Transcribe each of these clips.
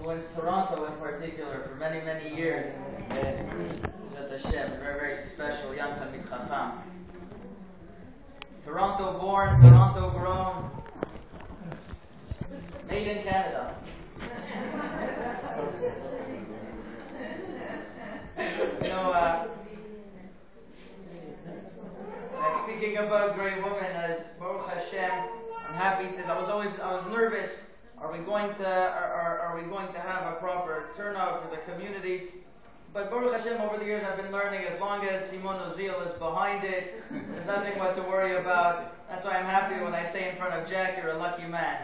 influenced Toronto in particular for many, many years. Zat Hashem, very, very special young Talmid Chacham. Toronto born, Toronto grown, made in Canada. You know, speaking about great women, as Baruch Hashem, I'm happy because I was nervous. Are we going to have a proper turnout for the community? But Baruch Hashem, over the years I've been learning, as long as Simon Oziel is behind it, there's nothing what to worry about. That's why I'm happy when I say in front of Jack, you're a lucky man.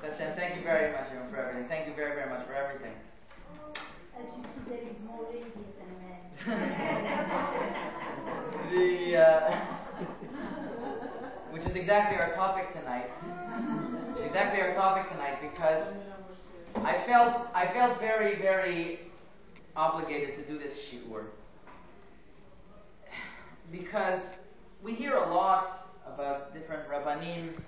Hashem, thank you very much for everything. Thank you very, very much for everything. As you see, there is more ladies than men. Which is exactly our topic tonight. Because I felt very, very obligated to do this shiur. Because we hear a lot about different rabbanim.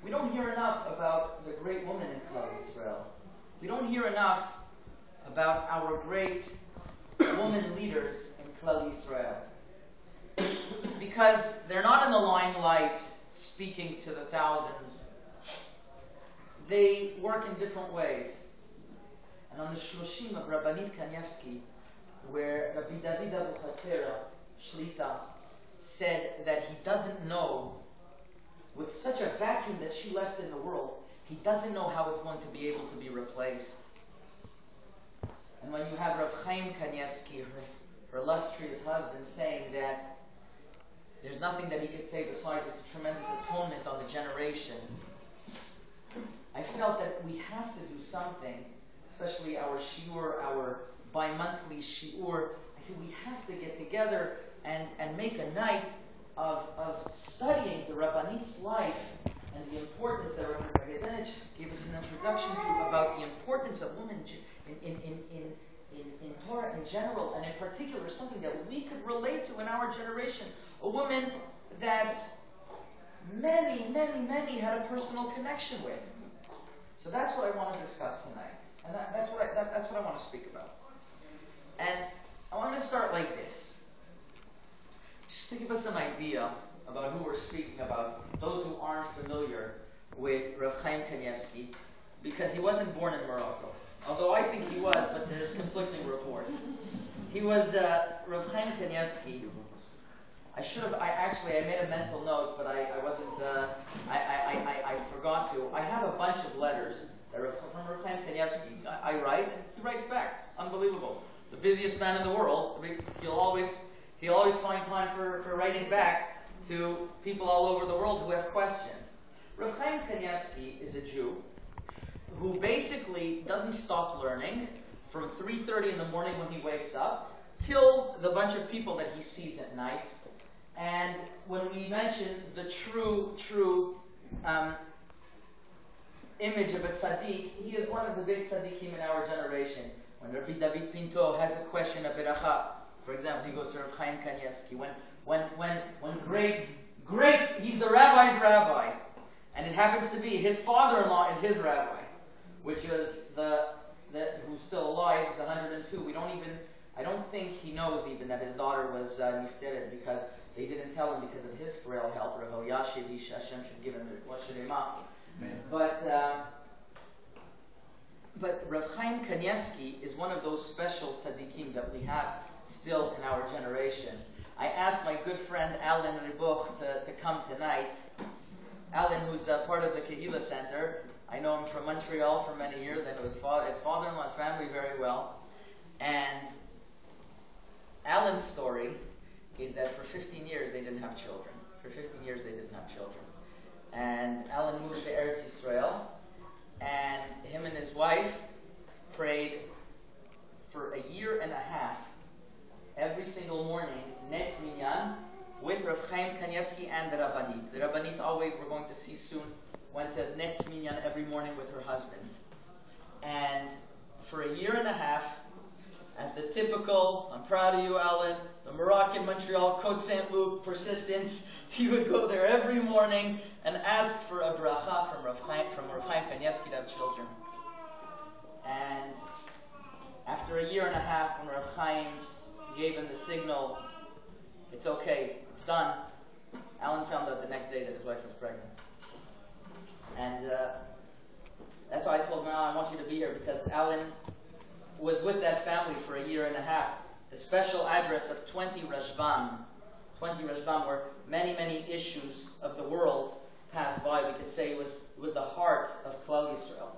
We don't hear enough about the great woman in Kollel Israel. We don't hear enough about our great woman leaders in Kollel Israel. Because they're not in the limelight speaking to the thousands. They work in different ways. And on the Shloshim of Rabbanit Kanievsky, where Rabbi David Abu Chatzera, Shlita, said that he doesn't know, with such a vacuum that she left in the world, he doesn't know how it's going to be able to be replaced. And when you have Rav Chaim Kanievsky, her illustrious husband, saying that there's nothing that he could say besides it's a tremendous atonement on the generation, I felt that we have to do something, especially our shiur, our bi-monthly shiur. I said we have to get together and make a night of studying the Rabbanit's life and the importance that Rabbi Gezenich gave us an introduction to about the importance of women in Torah in general, and in particular something that we could relate to in our generation. A woman that many, many, many had a personal connection with. So that's what I want to discuss tonight. And that's what I want to speak about. And I want to start like this. Just to give us an idea about who we're speaking about, those who aren't familiar with Rav Chaim Kanievsky, because he wasn't born in Morocco. Although I think he was, but there's conflicting reports. He was Rav Chaim Kanievsky. I made a mental note, but I wasn't. I forgot to. I have a bunch of letters that from Rav Chaim Kanievsky. I write, and he writes back. It's unbelievable. The busiest man in the world. He'll always find time for writing back to people all over the world who have questions. Rav Chaim Kanievsky is a Jew who basically doesn't stop learning from 3:30 in the morning when he wakes up till the bunch of people that he sees at night. And when we mention the true image of a tzaddik, he is one of the big tzaddikim in our generation. When Rabbi David Pinto has a question of beracha, for example, he goes to Rav Chaim Kanievsky. When great, he's the rabbi's rabbi, and it happens to be his father-in-law is his rabbi, which is who's still alive. He's 102. I don't think he knows even that his daughter was nifteret, because they didn't tell him because of his frail health. Rav Elyashiv, Hashem should give him the Shlema. But Rav Chaim Kanievsky is one of those special tzaddikim that we have still in our generation. I asked my good friend Alan Ribuch to come tonight. Alan, who's part of the Kehila Center. I know him from Montreal for many years. I know his father-in-law's family very well. And Alan's story is that for 15 years they didn't have children. And Alan moved to Eretz Yisrael, and him and his wife prayed for a year and a half, every single morning, Netz Minyan, with Rav Chaim Kanievsky and the Rabbanit. The Rabbanit, always, we're going to see soon, went to Netz Minyan every morning with her husband. And for a year and a half, as the typical, I'm proud of you, Alan, the Moroccan Montreal Côte Saint Luc persistence, he would go there every morning and ask for a bracha from Rav Chaim Kanievsky to have children. And after a year and a half, when Rav Chaim gave him the signal, it's okay, it's done, Alan found out the next day that his wife was pregnant. And that's why I told him, I want you to be here, because Alan was with that family for a year and a half. The special address of 20 Rashbam, where many, many issues of the world passed by. We could say it was the heart of Kollel Yisrael.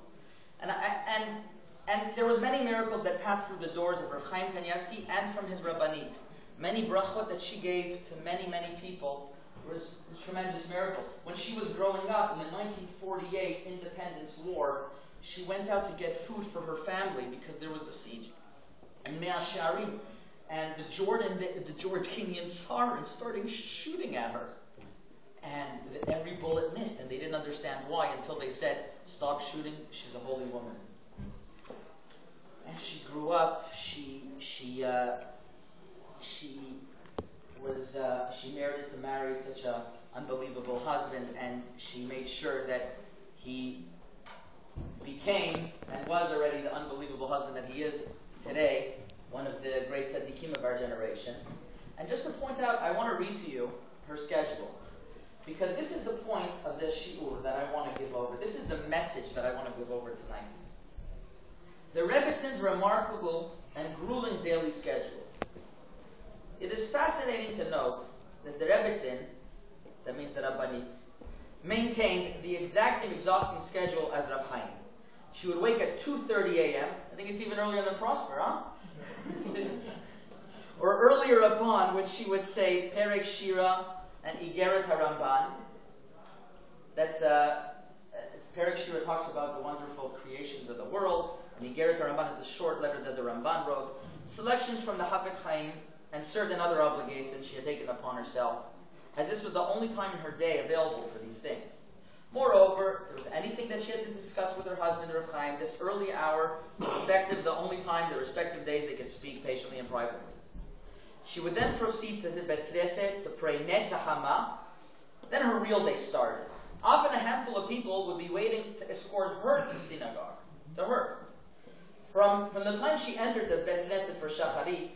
And there was many miracles that passed through the doors of Rav Chaim Kanievsky and from his Rabbanit. Many brachot that she gave to many, many people was tremendous miracles. When she was growing up in the 1948 Independence War, she went out to get food for her family because there was a siege in Mea Shearim. And the Jordanians saw her and started shooting at her. And every bullet missed, and they didn't understand why until they said, "Stop shooting, she's a holy woman." As she grew up, she merited to marry such an unbelievable husband, and she made sure that he became and was already the unbelievable husband that he is today, one of the great tzaddikim of our generation. And just to point out, I want to read to you her schedule, because this is the point of this shiur that I want to give over. This is the message that I want to give over tonight. The Rebbetzin's remarkable and grueling daily schedule. It is fascinating to note that the Rebbetzin, that means the Rabbanit, maintained the exact same exhausting schedule as Rav Chaim. She would wake at 2:30 a.m. I think it's even earlier than Prosper, huh? Or earlier upon, which she would say Perek Shira and Igeret HaRamban. That's Perek Shira talks about the wonderful creations of the world, and Igeret HaRamban is the short letter that the Ramban wrote. Selections from the Hafek Chaim and certain other obligations she had taken upon herself, as this was the only time in her day available for these things. Moreover, if there was anything that she had to discuss with her husband, Rav Chaim, this early hour was effective the only time the respective days they could speak patiently and privately. She would then proceed to the Bet Knesset to pray Netzach Hama. Then her real day started. Often a handful of people would be waiting to escort her to synagogue, to her. From the time she entered the Bet Knesset for Shacharit,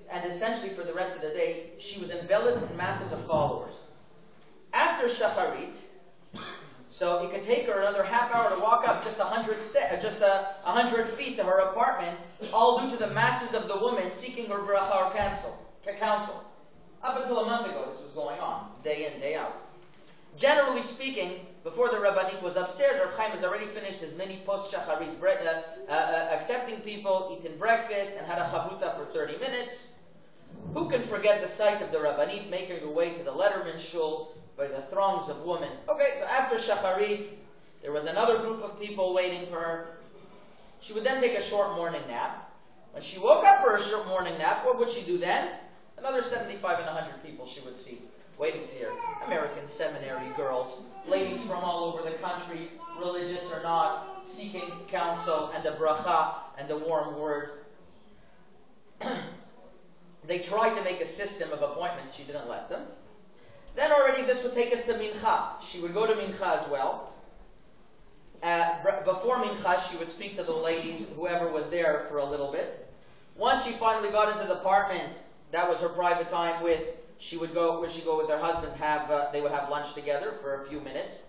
and essentially for the rest of the day, she was enveloped in masses of followers. After Shacharit, so it could take her another half hour to walk up just 100 feet to her apartment, all due to the masses of the women seeking her bracha or counsel. Up until a month ago, this was going on, day in, day out. Generally speaking, before the Rabbanit was upstairs, Rav Chaim has already finished his mini post-shacharit, accepting people, eating breakfast, and had a chavruta for 30 minutes. Who can forget the sight of the Rabbanit making her way to the Letterman Shul by the throngs of women? Okay, so after shacharit, there was another group of people waiting for her. She would then take a short morning nap. When she woke up for a short morning nap, what would she do then? Another 75 and 100 people she would see waiting to see her. American seminary girls, ladies from all over the country, religious or not, seeking counsel and the bracha and the warm word. They tried to make a system of appointments. She didn't let them. Then already this would take us to Mincha. She would go to Mincha as well. Before Mincha, she would speak to the ladies, whoever was there, for a little bit. Once she finally got into the apartment, that was her private time with, she would go with her husband, they would have lunch together for a few minutes.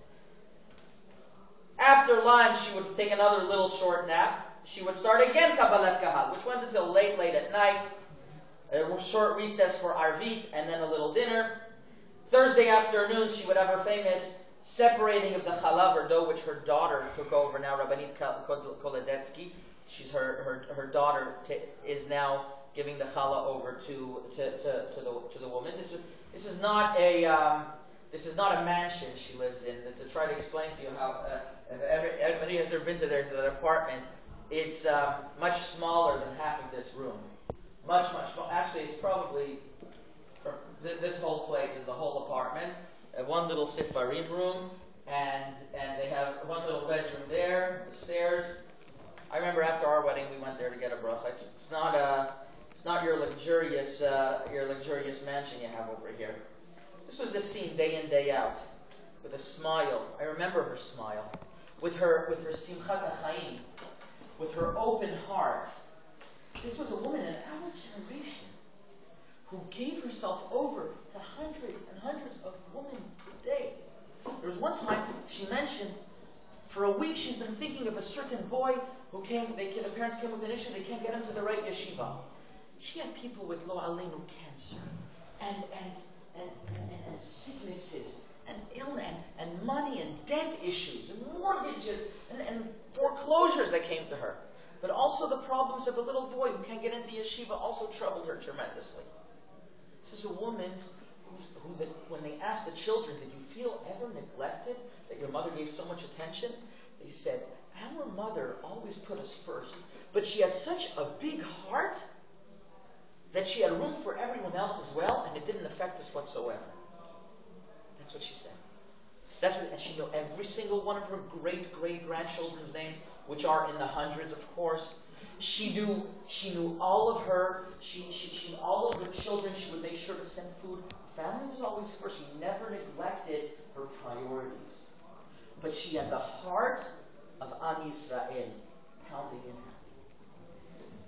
After lunch, she would take another little short nap. She would start again Kabbalat Kahal, which went until late at night. A short recess for Arvit, and then a little dinner. Thursday afternoon, she would have her famous separating of the chalav or dough, which her daughter took over now, Rabbanit Kollel. She's her daughter is now giving the challah over to the woman. This is not a mansion she lives in. To try to explain to you how if everybody has ever been to that apartment, it's much smaller than half of this room. Much smaller. Actually, it's probably this whole place is the whole apartment. One little sifarim room, and they have one little bedroom there, the stairs. I remember after our wedding, we went there to get a bracha. It's not your luxurious mansion you have over here. This was the scene day in, day out, with a smile. I remember her smile, with her simchat hachaim, with her open heart. This was a woman in our generation who gave herself over to hundreds and hundreds of women a day. There was one time she mentioned, for a week she's been thinking of a certain boy who came. The parents came with an issue. They can't get him to the right yeshiva. She had people with lo aleinu cancer and sicknesses and illness and money and debt issues and mortgages and foreclosures that came to her. But also the problems of a little boy who can't get into yeshiva also troubled her tremendously. This is a woman who when they asked the children, did you feel ever neglected, that your mother gave so much attention? They said, our mother always put us first, but she had such a big heart that she had room for everyone else as well, and it didn't affect us whatsoever. That's what she said. And she knew every single one of her great-great-grandchildren's names, which are in the hundreds, of course. She knew all of her. She knew all of her children. She would make sure to send food. Family was always first. She never neglected her priorities. But she had the heart of Am Yisrael pounding in her.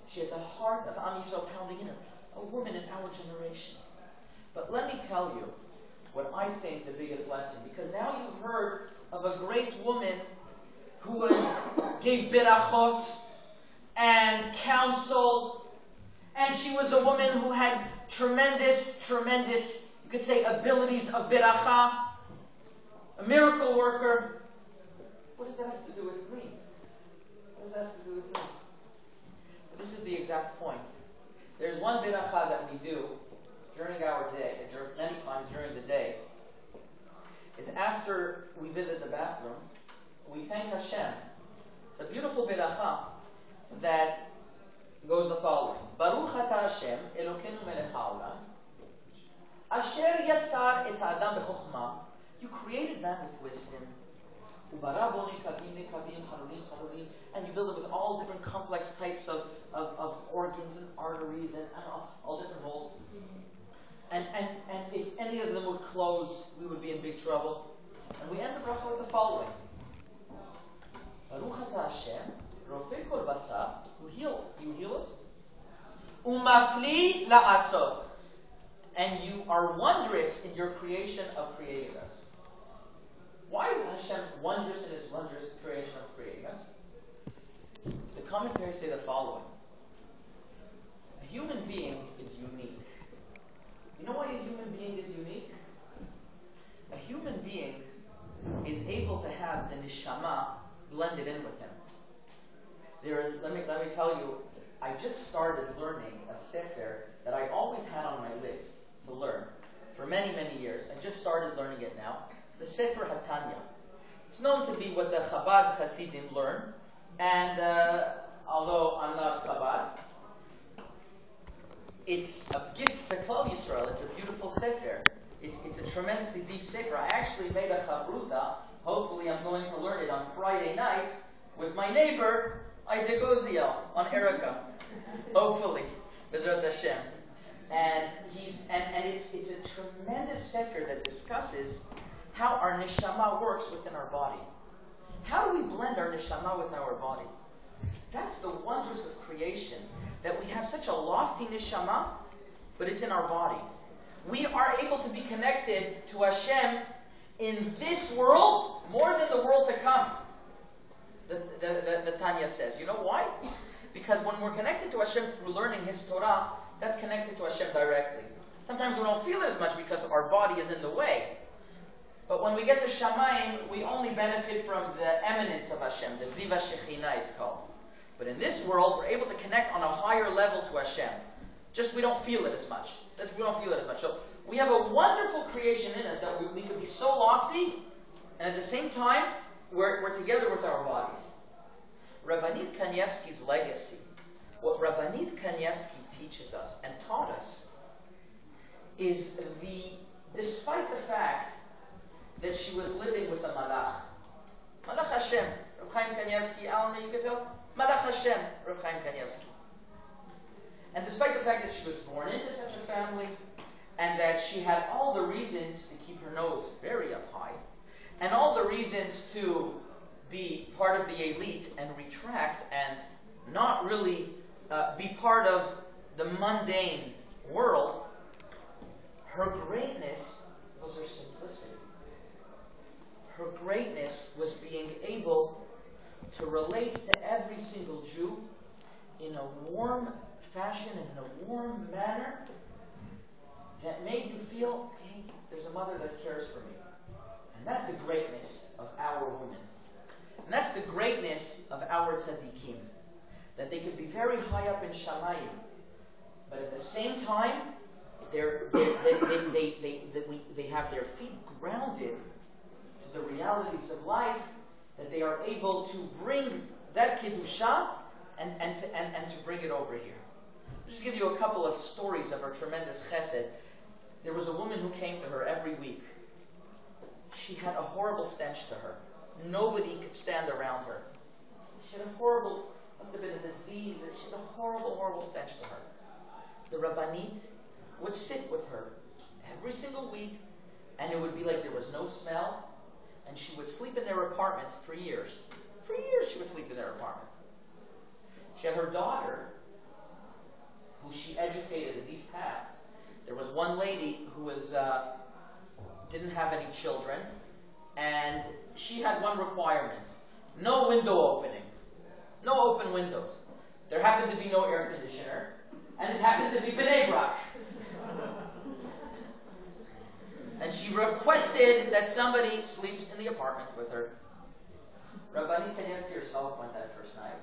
She had the heart of Am Yisrael pounding in her. A woman in our generation. But let me tell you what I think the biggest lesson, because now you've heard of a great woman who gave birachot and counsel, and she was a woman who had tremendous, you could say, abilities of biracha, a miracle worker. What does that have to do with me? What does that have to do with me? But this is the exact point. There's one biracha that we do during our day, many times during the day, is after we visit the bathroom, we thank Hashem. It's a beautiful biracha that goes the following: Baruch Ata Hashem, Elokeinu melech haolam, asher yatzar et ha'adam b'chokhmah. You created man with wisdom. Ubara bo nekavim, harurim, and you build it with all different complex types of organs and arteries and all different holes. And if any of them would close, we would be in big trouble. And we end the bracha with the following: Baruch Ata Hashem, Rofei kol basar, you heal us. Umafli la'asot, and you are wondrous in your creation of creating us. Why is Hashem wondrous in His wondrous creation of creating us? The commentaries say the following: a human being is unique. You know why a human being is unique? A human being is able to have the neshama blended in with him. Let me tell you, I just started learning a sefer that I always had on my list to learn for many, many years. I just started learning it now. It's the Sefer HaTanya. It's known to be what the Chabad Hasidim learn, and although I'm not Chabad, it's a gift to Kollel Yisrael. It's a beautiful sefer. It's a tremendously deep sefer. I actually made a chavruta. Hopefully I'm going to learn it on Friday night with my neighbor, Isaac Oziel, on Erica. Hopefully. B'ezrat Hashem. And it's a tremendous sefer that discusses how our neshama works within our body. How do we blend our neshama with our body? That's the wonders of creation, that we have such a lofty neshama, but it's in our body. We are able to be connected to Hashem in this world more than the world to come. The Tanya says. You know why? Because when we're connected to Hashem through learning His Torah, that's connected to Hashem directly. Sometimes we don't feel it as much because our body is in the way. But when we get to Shamayim, we only benefit from the eminence of Hashem, the Ziva Shekhinah it's called. But in this world, we're able to connect on a higher level to Hashem. Just we don't feel it as much. So we have a wonderful creation in us that we can be so lofty, and at the same time, we're together with our bodies. Rabbanit Kanievsky's legacy, what Rabbanit Kanievsky teaches us and taught us, is despite the fact that she was living with a malach Hashem, Reb Chaim Kanievsky, Alan, you could tell? Malach Hashem, Rav Chaim Kanievsky. And despite the fact that she was born into such a family, and that she had all the reasons to keep her nose very up high, and all the reasons to be part of the elite and retract and not really be part of the mundane world, her greatness was her simplicity. Her greatness was being able to relate to every single Jew in a warm fashion, in a warm manner that made you feel, hey, there's a mother that cares for me. And that's the greatness of our women. And that's the greatness of our tzaddikim. That they could be very high up in Shamayim, but at the same time, they have their feet grounded to the realities of life, that they are able to bring that Kedusha and to bring it over here. I'll just give you a couple of stories of her tremendous chesed. There was a woman who came to her every week. She had a horrible stench to her. Nobody could stand around her. She had a horrible, must have been a disease, she had a horrible, horrible stench to her. The Rabbanit would sit with her every single week, and it would be like there was no smell, and she would sleep in their apartment for years. For years she would sleep in their apartment. She had her daughter, who she educated in these paths. There was one lady who was didn't have any children, and she had one requirement: no window opening, no open windows. There happened to be no air conditioner, and this happened to be Bnei Brak. And she requested that somebody sleeps in the apartment with her. Rabbanit Kanievsky herself went that first night,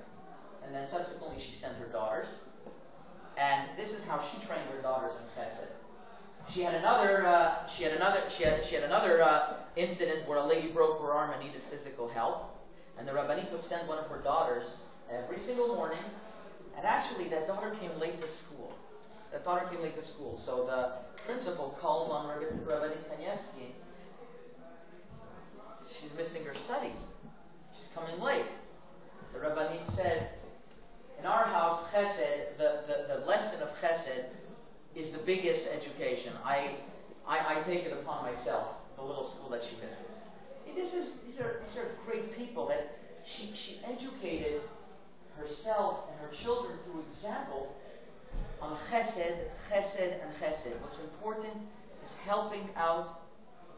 and then subsequently she sent her daughters. And this is how she trained her daughters in Chesed. She had another incident where a lady broke her arm and needed physical help, and the Rabbanit would send one of her daughters every single morning. And actually, that daughter came late to school. So the principal calls on Rabbanit Kanievsky. She's missing her studies. She's coming late. The Rabbanit said, in our house, Chesed, the lesson of Chesed is the biggest education. I take it upon myself, the little school that she misses. These are great people that she educated herself and her children through example on Chesed, Chesed, and Chesed. What's important is helping out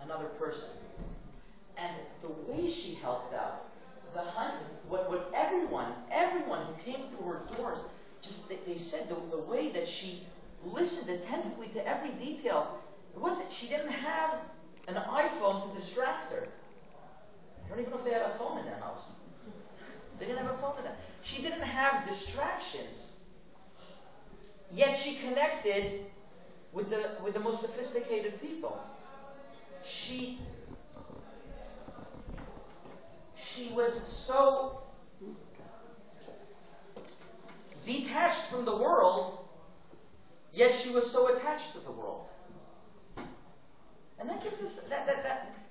another person. And the way she helped out, everyone who came through her doors, just they said the way that she listened attentively to every detail. She didn't have an iPhone to distract her. I don't even know if they had a phone in their house. They didn't have a phone in that. She didn't have distractions. Yet she connected with the most sophisticated people. She was so detached from the world, yet she was so attached to the world. And that gives us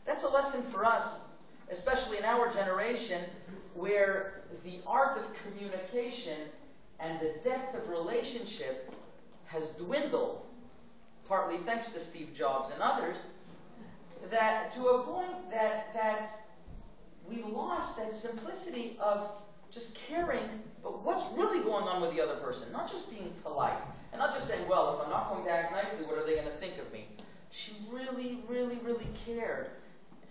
that's a lesson for us, especially in our generation, where the art of communication and the depth of relationship has dwindled, partly thanks to Steve Jobs and others, that to a point that we lost that simplicity of just caring, but what's really going on with the other person, not just being polite, and not just saying, well, if I'm not going to act nicely, what are they going to think of me? She really, really, really cared.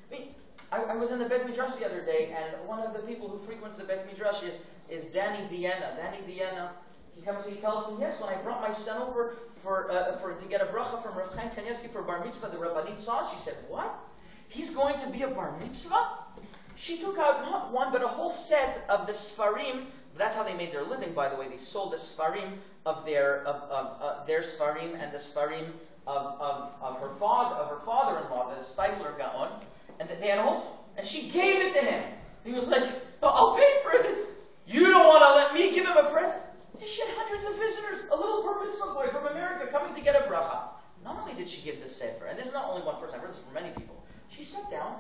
I mean, I was in the Bet Midrash the other day, and one of the people who frequents the Bet Midrash is Danny Vienna. Danny Vienna, he tells me, yes, when I brought my son over to get a bracha from Rav Chaim Kanievsky for bar mitzvah, the Rabbanit saw us. She said, what? He's going to be a bar mitzvah? She took out not one, but a whole set of the Sfarim. That's how they made their living, by the way. They sold the Sfarim of their Sfarim and the Sfarim of her father-in-law, the Steipler Gaon, and they had a whole. And she gave it to him. He was like, I'll pay for it. You don't want to let me give him a present? She had hundreds of visitors, a little bar mitzvah boy from America coming to get a bracha. Not only did she give the sefer, and this is not only one person, I've heard this from many people. She sat down,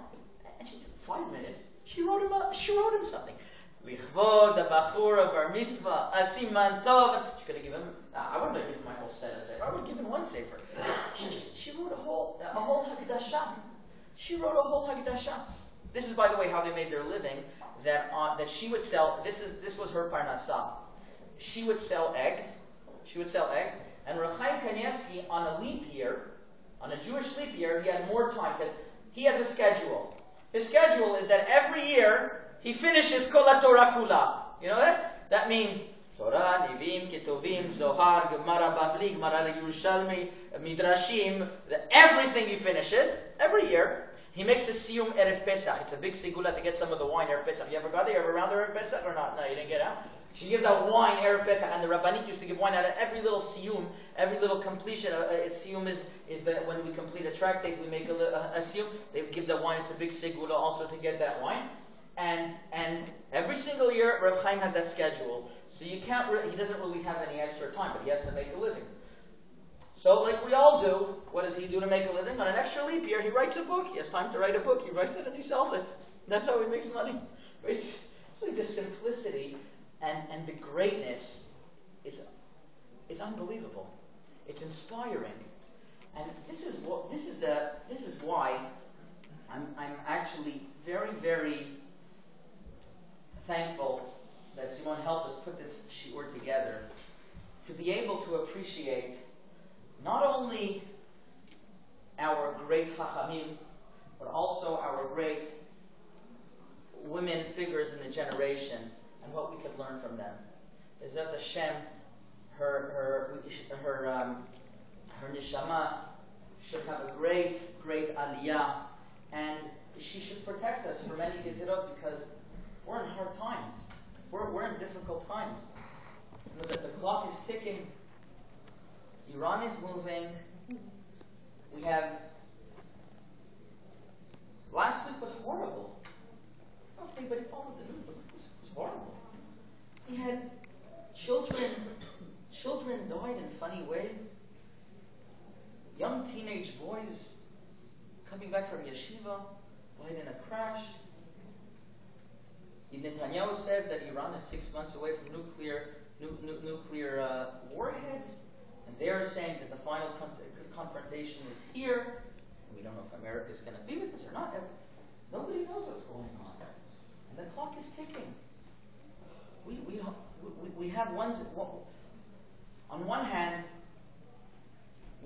and she took 5 minutes. She wrote him something. Lichvod the Bachura Bar Mitzvah Asiman Tov. She could have given. I wouldn't have given my whole set of sefer. I would have given one sefer. She wrote a whole Hagdasha. She wrote a whole Hagdasha. This is, by the way, how they made their living. That she would sell. This was her parnasah. She would sell eggs. And Reb Chaim Kanievsky, on a leap year, on a Jewish leap year, he had more time because he has a schedule. His schedule is that every year he finishes Kol Torah Kula. You know that? That means Torah, Nivim, Ketuvim, Zohar, Gemara Bavli, Gemara Yerushalmi, Midrashim. Everything he finishes every year. He makes a siyum erev Pesach. It's a big sigula to get some of the wine erev Pesach. You ever got there? You ever around erev Pesach or not? No, you didn't get out. She gives out wine erev Pesach, and the Rabbanit used to give wine out of every little siyum, every little completion. Siyum is that when we complete a tractate, we make a siyum. They would give the wine. It's a big sigula also to get that wine. And every single year, Reb Chaim has that schedule. So you can't. He doesn't really have any extra time, but he has to make a living. So, like we all do, what does he do to make a living? On an extra leap year, he writes a book. He has time to write a book. He writes it and he sells it. That's how he makes money. Right? It's like the simplicity and the greatness is unbelievable. It's inspiring, and this is why I'm actually very, very thankful that Simon helped us put this shiur together to be able to appreciate not only our great chachamim, but also our great women figures in the generation and what we could learn from them. Bezrat Hashem, her neshama should have a great aliyah, and she should protect us for many gezerot because we're in hard times. We're in difficult times. You know, that the clock is ticking. Iran is moving. We have. Last week was horrible. I don't know if anybody followed the news, but it was horrible. We had children died in funny ways. Young teenage boys coming back from yeshiva died in a crash. Netanyahu says that Iran is 6 months away from nuclear warheads, and they're saying that the final confrontation is here. We don't know if America is going to be with us or not. Nobody knows what's going on, and the clock is ticking. We have ones. On one hand,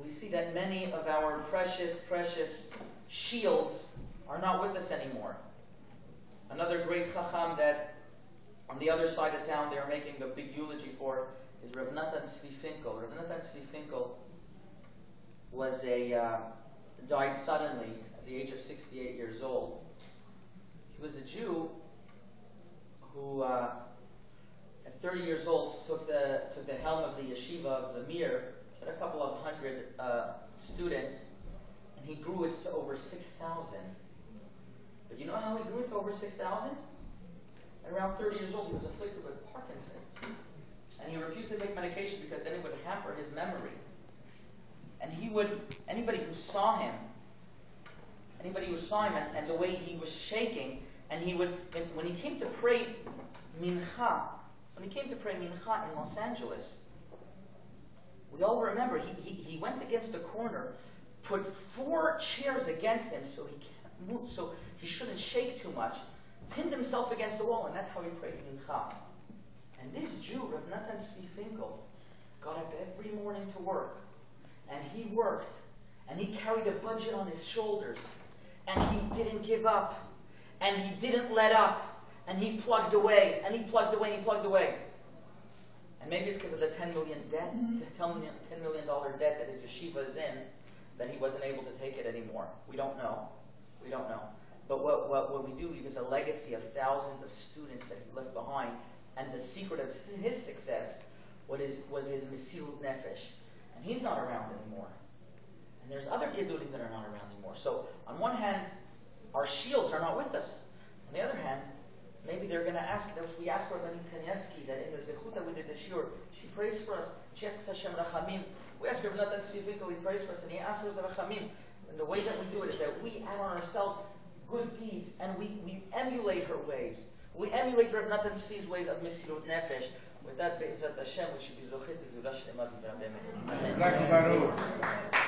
we see that many of our precious shields are not with us anymore. Another great chacham that on the other side of town they are making a big eulogy for is Rav Natan Tzvi Finkel. Rav Natan Tzvi Finkel was died suddenly at the age of 68 years old. He was a Jew who, at 30 years old, took the helm of the yeshiva of the Mir, had a couple of hundred students, and he grew it to over 6,000. But you know how he grew it to over 6,000? At around 30 years old, he was afflicted with Parkinson's. And he refused to take medication because then it would hamper his memory. And anybody who saw him and the way he was shaking, and when he came to pray mincha in Los Angeles, we all remember he went against the corner, put 4 chairs against him so he can't move, so he shouldn't shake too much, pinned himself against the wall, and that's how he prayed mincha. And this Jew, Rav Natan Tzvi Finkel, got up every morning to work, and he worked, and he carried a budget on his shoulders, and he didn't give up, and he didn't let up, and he plugged away, and he plugged away, and he plugged away. And maybe it's because of the $10 million debt that his yeshiva is in, that he wasn't able to take it anymore. We don't know. But what we do leave is a legacy of thousands of students that he left behind, and the secret of his success was his mesirut nefesh. And he's not around anymore. And there's other gedulim that are not around anymore. So on one hand, our shields are not with us. On the other hand, maybe they're going to ask, we asked Rabbanit Kanievsky that in the zechut that we did this year, she prays for us, she asks Hashem rachamim. We asked Rabbanit Tzvi Finkel, he prays for us, and he asks for us rachamim. And the way that we do it is that we add on ourselves good deeds, and we emulate her ways. We emulate Reb Natan Tzvi's ways of Mesirut Nefesh. With that, Be'ezrat Hashem, we should be Zochit to Geulah Shlema B'Amen. Amen.